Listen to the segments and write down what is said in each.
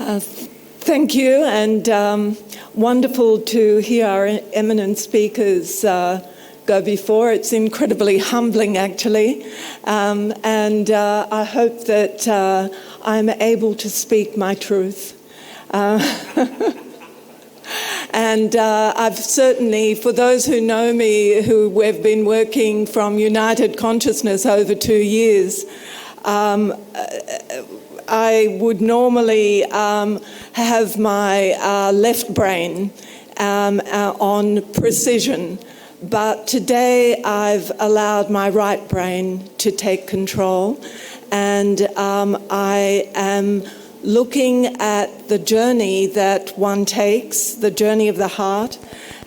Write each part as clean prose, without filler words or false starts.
Thank you, and wonderful to hear our eminent speakers go before. It's incredibly humbling, actually, and I hope that I'm able to speak my truth. And I've certainly, for those who know me, who we've been working from United Consciousness over 2 years, I would normally have my left brain on precision, but today I've allowed my right brain to take control, and I am looking at the journey that one takes, the journey of the heart,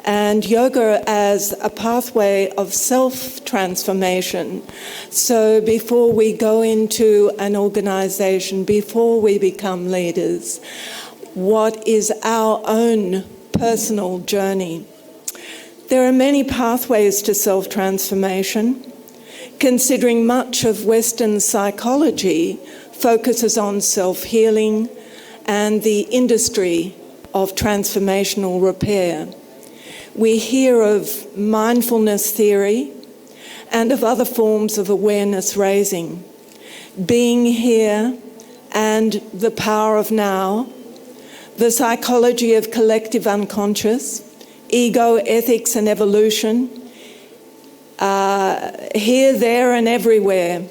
and yoga as a pathway of self-transformation. So before we go into an organization, before we become leaders, what is our own personal journey? There are many pathways to self-transformation. Considering much of Western psychology focuses on self-healing and the industry of transformational repair. We hear of mindfulness theory and of other forms of awareness raising, being here and the power of now, the psychology of collective unconscious, ego, ethics and evolution, here, there and everywhere.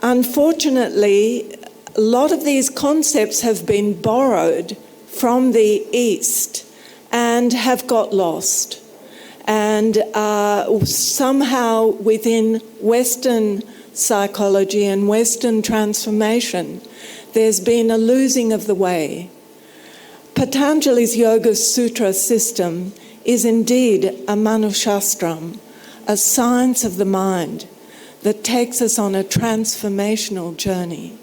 Unfortunately, a lot of these concepts have been borrowed from the East and have got lost. And somehow within Western psychology and Western transformation, there's been a losing of the way. Patanjali's Yoga Sutra system is indeed a Manushastram, a science of the mind that takes us on a transformational journey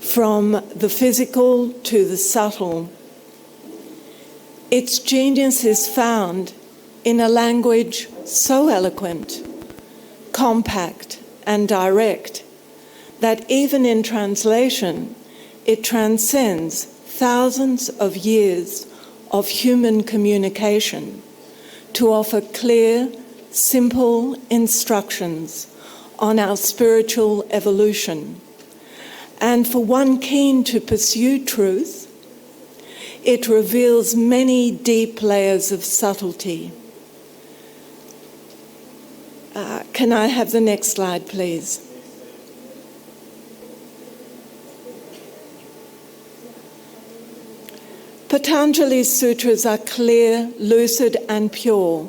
from the physical to the subtle. Its genius is found in a language so eloquent, compact and direct that even in translation it transcends thousands of years of human communication to offer clear, simple instructions on our spiritual evolution. And for one keen to pursue truth, it reveals many deep layers of subtlety. Can I have the next slide, please? Patanjali's sutras are clear, lucid, and pure.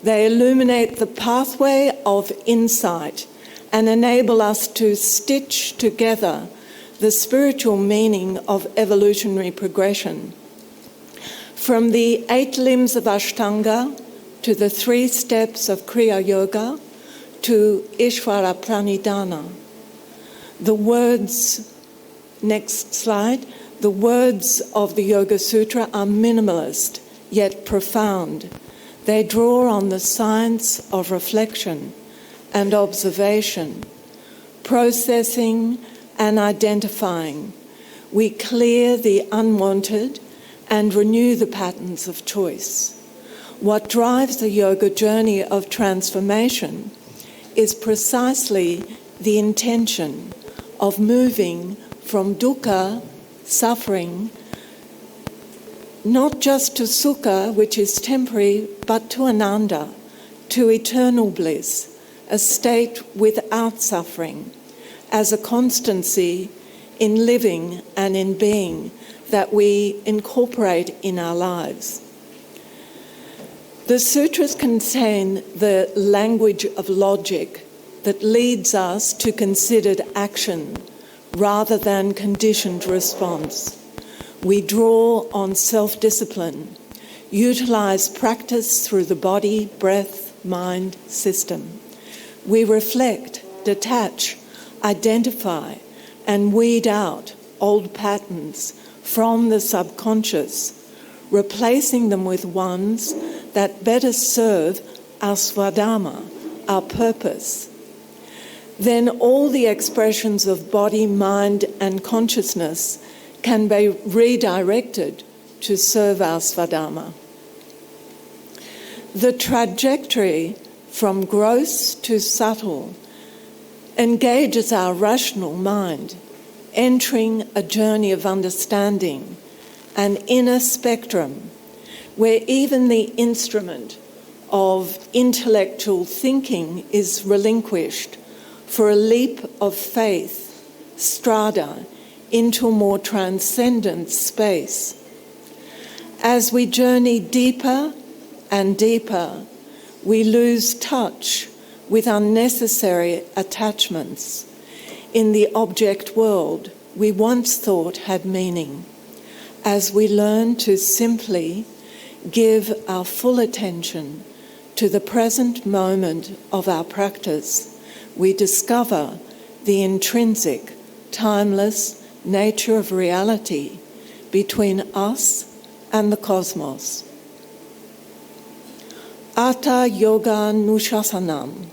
They illuminate the pathway of insight and enable us to stitch together the spiritual meaning of evolutionary progression. From the 8 limbs of Ashtanga to the 3 steps of Kriya Yoga to Ishvara Pranidhana. The words, next slide, the words of the Yoga Sutra are minimalist yet profound. They draw on the science of reflection and observation, processing and identifying. We clear the unwanted and renew the patterns of choice. What drives the yoga journey of transformation is precisely the intention of moving from dukkha, suffering, not just to sukha, which is temporary, but to ananda, to eternal bliss, a state without suffering, as a constancy in living and in being that we incorporate in our lives. The sutras contain the language of logic that leads us to considered action rather than conditioned response. We draw on self-discipline, utilize practice through the body, breath, mind, system. We reflect, detach, identify, and weed out old patterns from the subconscious, replacing them with ones that better serve our swadharma, our purpose. Then all the expressions of body, mind, and consciousness can be redirected to serve our Svadharma. The trajectory from gross to subtle engages our rational mind, entering a journey of understanding, an inner spectrum where even the instrument of intellectual thinking is relinquished for a leap of faith, strada, into a more transcendent space. As we journey deeper and deeper, we lose touch with unnecessary attachments in the object world we once thought had meaning. As we learn to simply give our full attention to the present moment of our practice, we discover the intrinsic, timeless nature of reality between us and the cosmos. Atta Yoga Nushasanam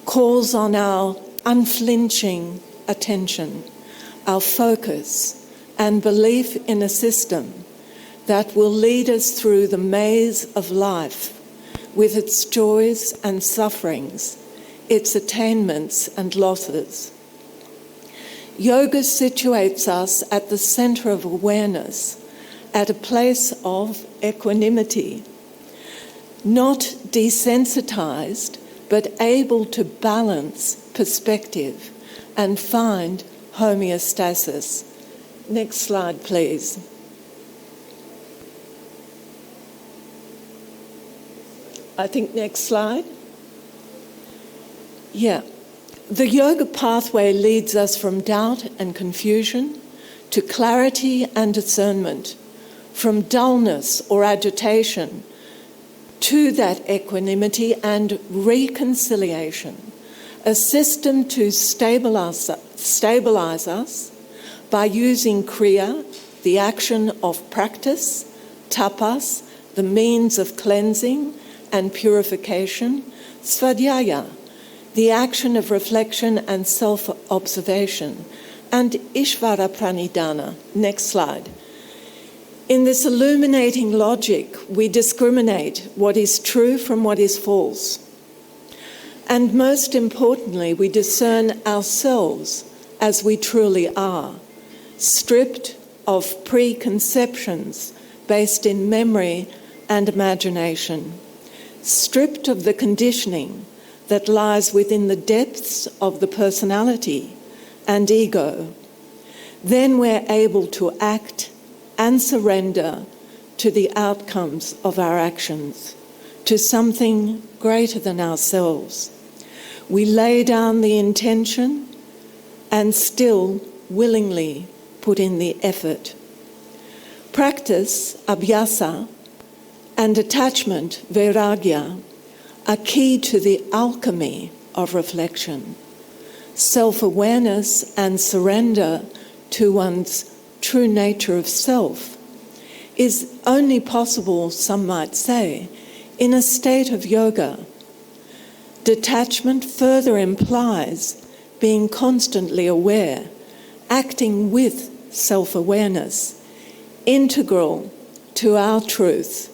calls on our unflinching attention, our focus and belief in a system that will lead us through the maze of life with its joys and sufferings, its attainments and losses. Yoga situates us at the center of awareness, at a place of equanimity, not desensitized, but able to balance perspective and find homeostasis. Next slide, please. I think next slide. Yeah. The yoga pathway leads us from doubt and confusion to clarity and discernment, from dullness or agitation to that equanimity and reconciliation, a system to stabilize us by using kriya, the action of practice, tapas, the means of cleansing and purification, svadhyaya, the action of reflection and self-observation, and Ishvara Pranidhana. Next slide. In this illuminating logic, we discriminate what is true from what is false. And most importantly, we discern ourselves as we truly are, stripped of preconceptions based in memory and imagination, stripped of the conditioning that lies within the depths of the personality and ego. Then we're able to act and surrender to the outcomes of our actions, to something greater than ourselves. We lay down the intention and still willingly put in the effort. Practice, abhyasa, and attachment, vairagya, are key to the alchemy of reflection. Self-awareness and surrender to one's true nature of self is only possible, some might say, in a state of yoga. Detachment further implies being constantly aware, acting with self-awareness, integral to our truth,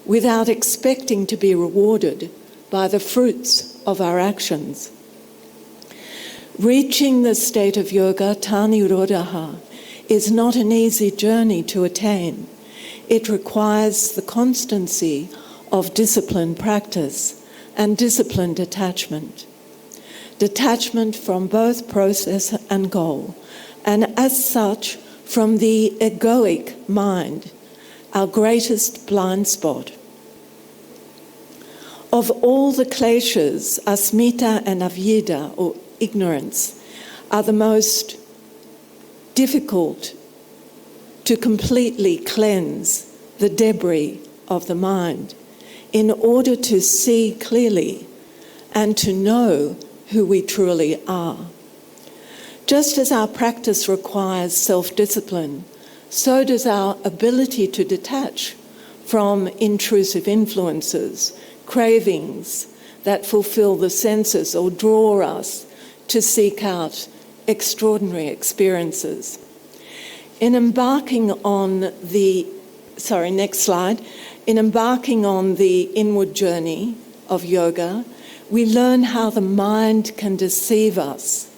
without expecting to be rewarded by the fruits of our actions. Reaching the state of yoga, tanirodha, is not an easy journey to attain. It requires the constancy of disciplined practice and disciplined detachment. Detachment from both process and goal, and as such, from the egoic mind, our greatest blind spot. Of all the kleshas, asmita and avyeda, or ignorance, are the most difficult to completely cleanse the debris of the mind in order to see clearly and to know who we truly are. Just as our practice requires self-discipline, so does our ability to detach from intrusive influences, cravings that fulfill the senses or draw us to seek out extraordinary experiences. In embarking on the, next slide. In embarking on the inward journey of yoga, we learn how the mind can deceive us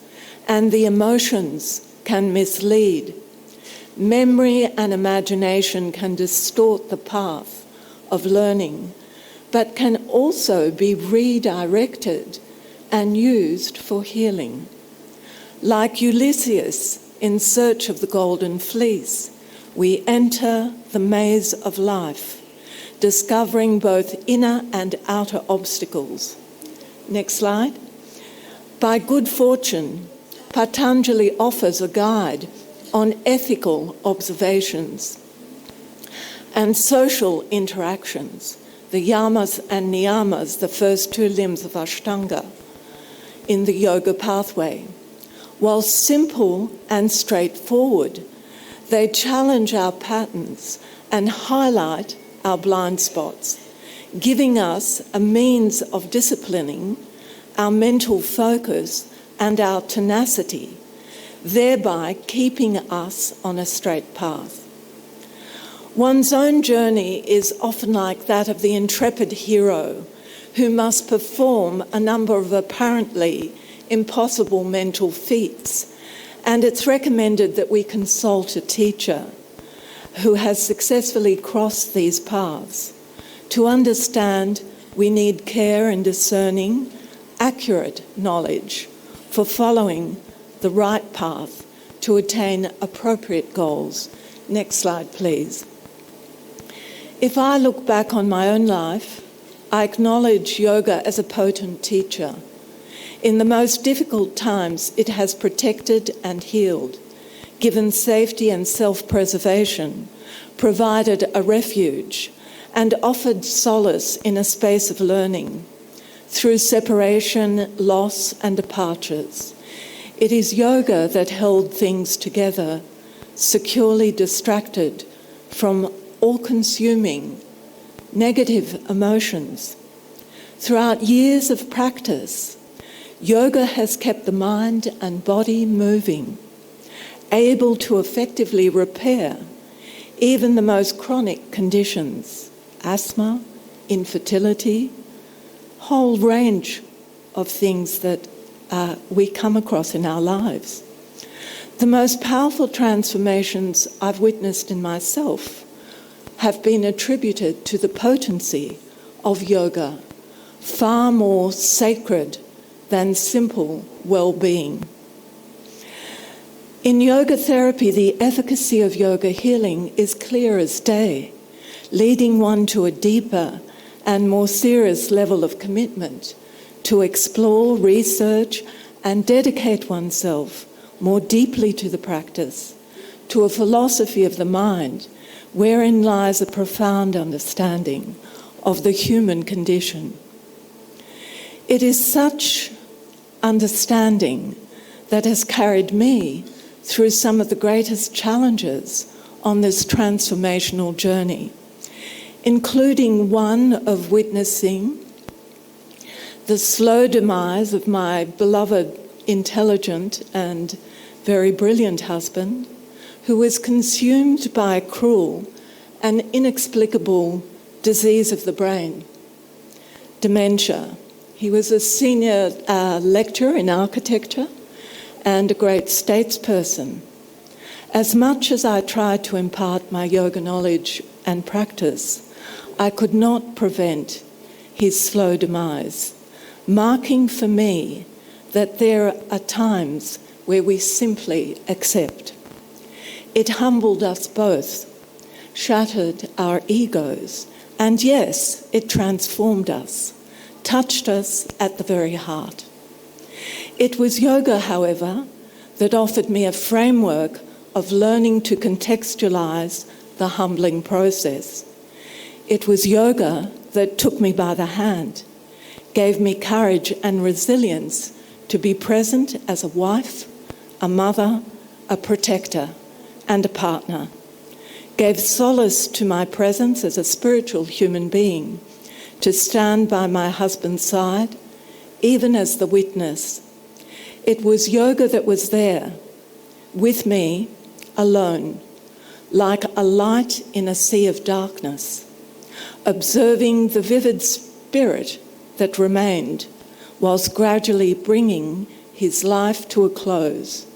and the emotions can mislead. Memory and imagination can distort the path of learning, but can also be redirected and used for healing. Like Ulysses in search of the golden fleece, we enter the maze of life, discovering both inner and outer obstacles. Next slide. By good fortune, Patanjali offers a guide on ethical observations and social interactions, the yamas and niyamas, the first two limbs of Ashtanga, in the yoga pathway. While simple and straightforward, they challenge our patterns and highlight our blind spots, giving us a means of disciplining our mental focus and our tenacity, thereby keeping us on a straight path. One's own journey is often like that of the intrepid hero who must perform a number of apparently impossible mental feats, and it's recommended that we consult a teacher who has successfully crossed these paths. To understand, we need care in discerning accurate knowledge for following the right path to attain appropriate goals. Next slide, please. If I look back on my own life, I acknowledge yoga as a potent teacher. In the most difficult times, it has protected and healed, given safety and self-preservation, provided a refuge, and offered solace in a space of learning. Through separation, loss, and departures, it is yoga that held things together, securely distracted from all-consuming negative emotions. Throughout years of practice, yoga has kept the mind and body moving, able to effectively repair even the most chronic conditions, asthma, infertility, whole range of things that we come across in our lives. The most powerful transformations I've witnessed in myself have been attributed to the potency of yoga, far more sacred than simple well-being. In yoga therapy, the efficacy of yoga healing is clear as day, leading one to a deeper and more serious level of commitment to explore, research, and dedicate oneself more deeply to the practice, to a philosophy of the mind wherein lies a profound understanding of the human condition. It is such understanding that has carried me through some of the greatest challenges on this transformational journey, including one of witnessing the slow demise of my beloved, intelligent and very brilliant husband, who was consumed by a cruel and inexplicable disease of the brain, dementia. He was a senior lecturer in architecture and a great statesperson. As much as I tried to impart my yoga knowledge and practice, I could not prevent his slow demise, marking for me that there are times where we simply accept. It humbled us both, shattered our egos, and yes, it transformed us, touched us at the very heart. It was yoga, however, that offered me a framework of learning to contextualize the humbling process. It was yoga that took me by the hand, gave me courage and resilience to be present as a wife, a mother, a protector, and a partner, gave solace to my presence as a spiritual human being, to stand by my husband's side, even as the witness. It was yoga that was there, with me, alone, like a light in a sea of darkness, observing the vivid spirit that remained whilst gradually bringing his life to a close.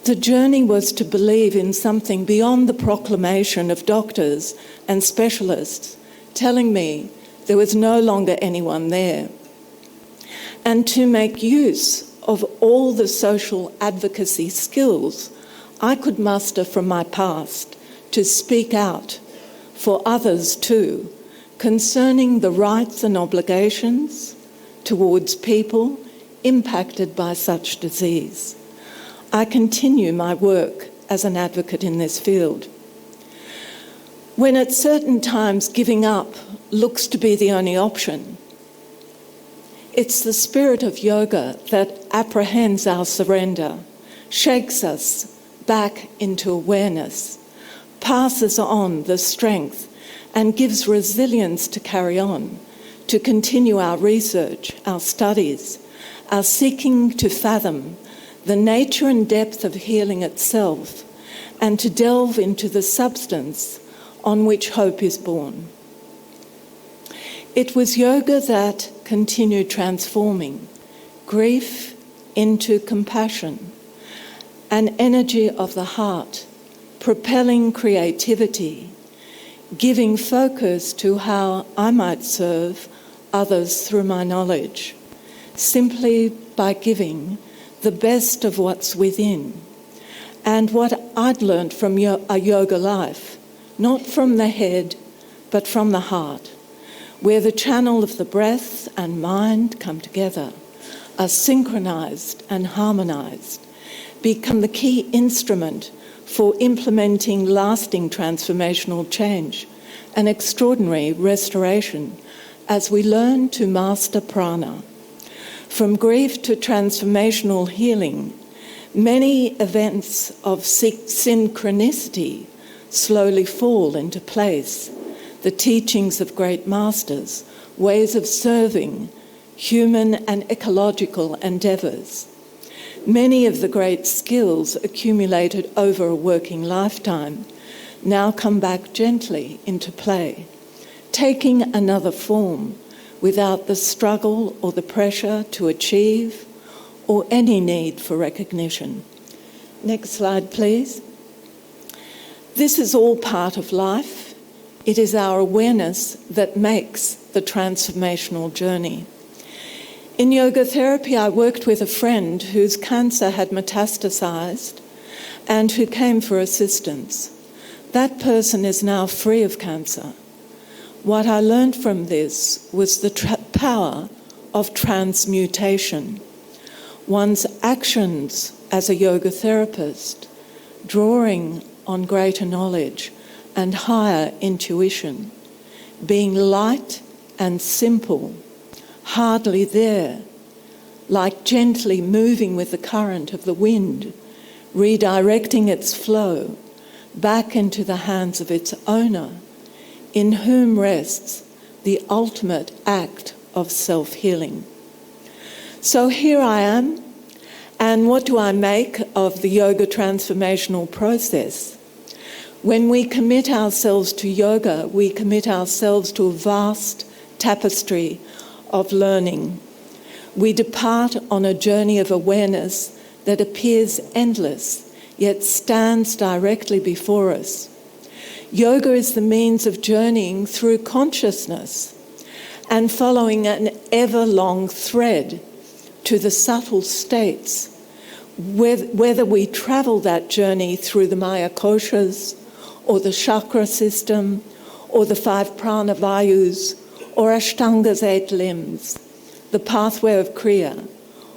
The journey was to believe in something beyond the proclamation of doctors and specialists telling me there was no longer anyone there, and to make use of all the social advocacy skills I could muster from my past to speak out for others too, concerning the rights and obligations towards people impacted by such disease. I continue my work as an advocate in this field. When at certain times giving up looks to be the only option, it's the spirit of yoga that apprehends our surrender, shakes us back into awareness, passes on the strength and gives resilience to carry on, to continue our research, our studies, our seeking to fathom the nature and depth of healing itself, and to delve into the substance on which hope is born. It was yoga that continued transforming grief into compassion, an energy of the heart, propelling creativity, giving focus to how I might serve others through my knowledge, simply by giving the best of what's within and what I'd learned from a yoga life, not from the head, but from the heart, where the channel of the breath and mind come together, are synchronized and harmonized, become the key instrument for implementing lasting transformational change and extraordinary restoration as we learn to master prana. From grief to transformational healing, many events of synchronicity slowly fall into place. The teachings of great masters, ways of serving, human and ecological endeavours. Many of the great skills accumulated over a working lifetime now come back gently into play, taking another form without the struggle or the pressure to achieve or any need for recognition. Next slide, please. This is all part of life. It is our awareness that makes the transformational journey. In yoga therapy, I worked with a friend whose cancer had metastasized and who came for assistance. That person is now free of cancer. What I learned from this was the power of transmutation. One's actions as a yoga therapist, drawing on greater knowledge and higher intuition, being light and simple, hardly there, like gently moving with the current of the wind, redirecting its flow back into the hands of its owner, in whom rests the ultimate act of self-healing. So here I am, and what do I make of the yoga transformational process? When we commit ourselves to yoga, we commit ourselves to a vast tapestry of learning. We depart on a journey of awareness that appears endless, yet stands directly before us. Yoga is the means of journeying through consciousness and following an ever-long thread to the subtle states, whether we travel that journey through the Maya koshas, or the chakra system, or the 5 prana vayus, or Ashtanga's 8 limbs, the pathway of Kriya,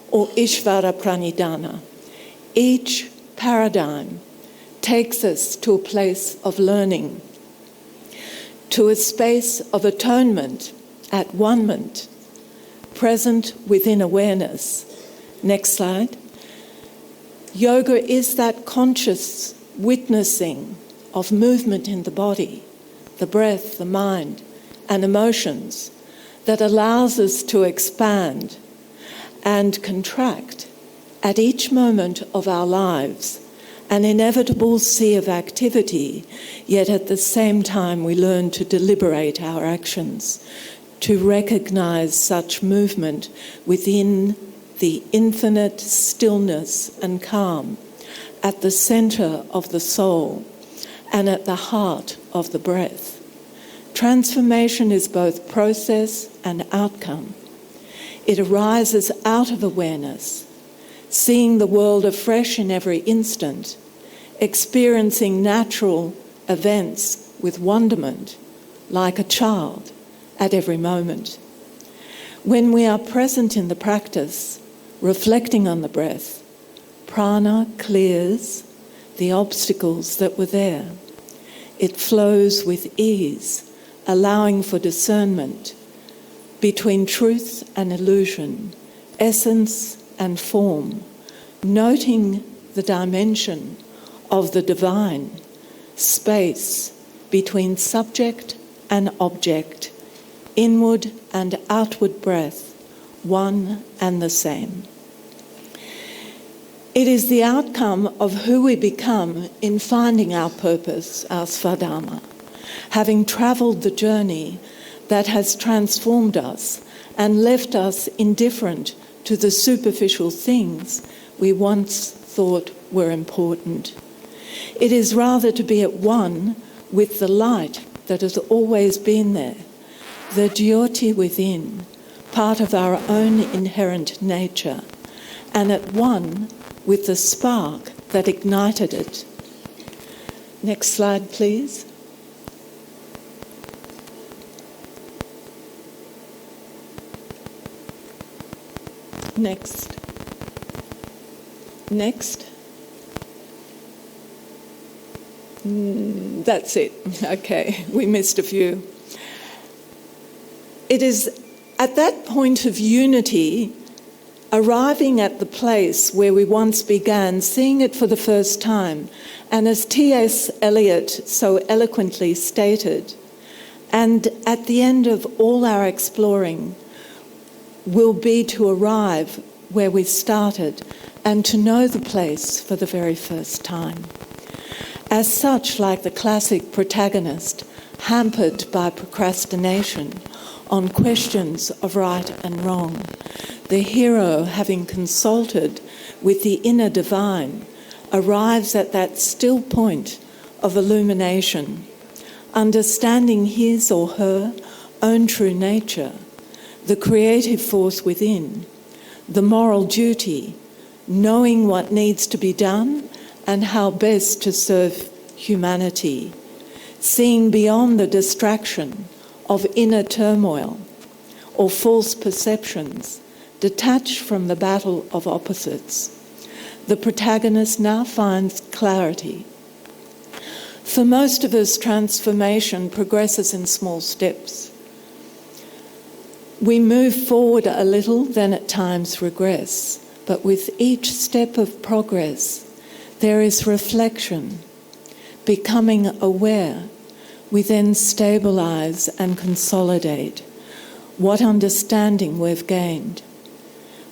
or Ishvara Pranidhana. Each paradigm takes us to a place of learning, to a space of atonement, at one-ment, present within awareness. Next slide. Yoga is that conscious witnessing of movement in the body, the breath, the mind, and emotions that allows us to expand and contract at each moment of our lives an inevitable sea of activity, yet at the same time we learn to deliberate our actions, to recognise such movement within the infinite stillness and calm, at the centre of the soul and at the heart of the breath. Transformation is both process and outcome. It arises out of awareness, seeing the world afresh in every instant, experiencing natural events with wonderment, like a child, at every moment. When we are present in the practice, reflecting on the breath, prana clears the obstacles that were there. It flows with ease, allowing for discernment between truth and illusion, essence and form, noting the dimension of the divine, space between subject and object, inward and outward breath, one and the same. It is the outcome of who we become in finding our purpose, our svadharma, having travelled the journey that has transformed us and left us indifferent to the superficial things we once thought were important. It is rather to be at one with the light that has always been there, the jyoti within, part of our own inherent nature, and at one with the spark that ignited it. Next slide, please. Next. That's it. Okay, we missed a few. It is at that point of unity, arriving at the place where we once began, seeing it for the first time, and as T.S. Eliot so eloquently stated, and at the end of all our exploring will be to arrive where we started and to know the place for the very first time. As such, like the classic protagonist, hampered by procrastination on questions of right and wrong, the hero, having consulted with the inner divine, arrives at that still point of illumination, understanding his or her own true nature, the creative force within, the moral duty, knowing what needs to be done and how best to serve humanity, seeing beyond the distraction of inner turmoil or false perceptions, detached from the battle of opposites. The protagonist now finds clarity. For most of us, transformation progresses in small steps. We move forward a little, then at times regress. But with each step of progress, there is reflection. Becoming aware, we then stabilise and consolidate what understanding we've gained.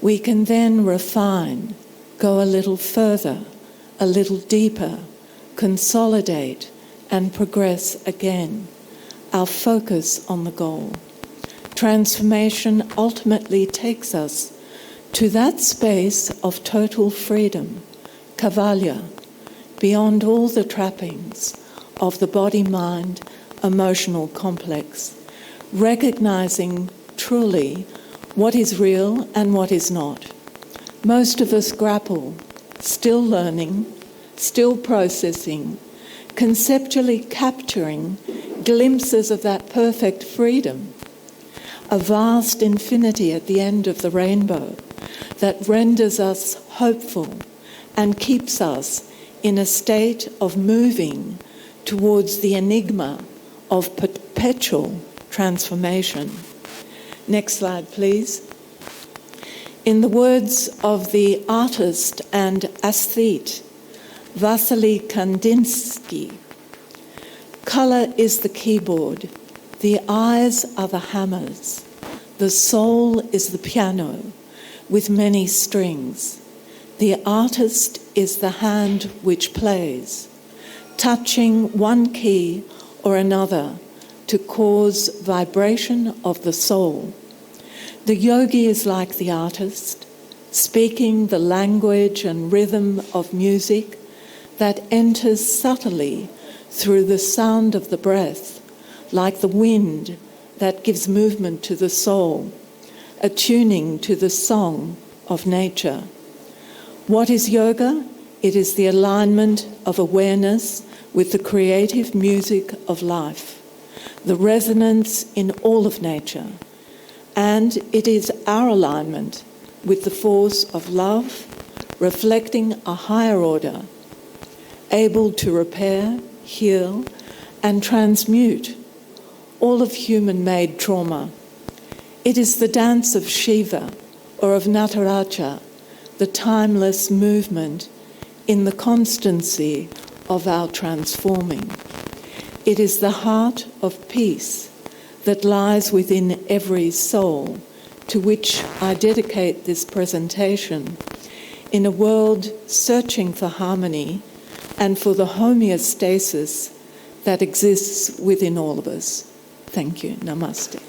We can then refine, go a little further, a little deeper, consolidate and progress again, our focus on the goal. Transformation ultimately takes us to that space of total freedom, kavalya, beyond all the trappings of the body-mind emotional complex, recognising truly what is real and what is not. Most of us grapple, still learning, still processing, conceptually capturing glimpses of that perfect freedom, a vast infinity at the end of the rainbow that renders us hopeful and keeps us in a state of moving towards the enigma of perpetual transformation. Next slide, please. In the words of the artist and aesthete Vasily Kandinsky, colour is the keyboard, the eyes are the hammers, the soul is the piano with many strings. The artist is the hand which plays, touching one key or another to cause vibration of the soul. The yogi is like the artist, speaking the language and rhythm of music that enters subtly through the sound of the breath, like the wind that gives movement to the soul, attuning to the song of nature. What is yoga? It is the alignment of awareness with the creative music of life, the resonance in all of nature, and it is our alignment with the force of love, reflecting a higher order, able to repair, heal, and transmute all of human-made trauma. It is the dance of Shiva or of Nataraja, the timeless movement in the constancy of our transforming. It is the heart of peace that lies within every soul, to which I dedicate this presentation, in a world searching for harmony and for the homeostasis that exists within all of us. Thank you. Namaste.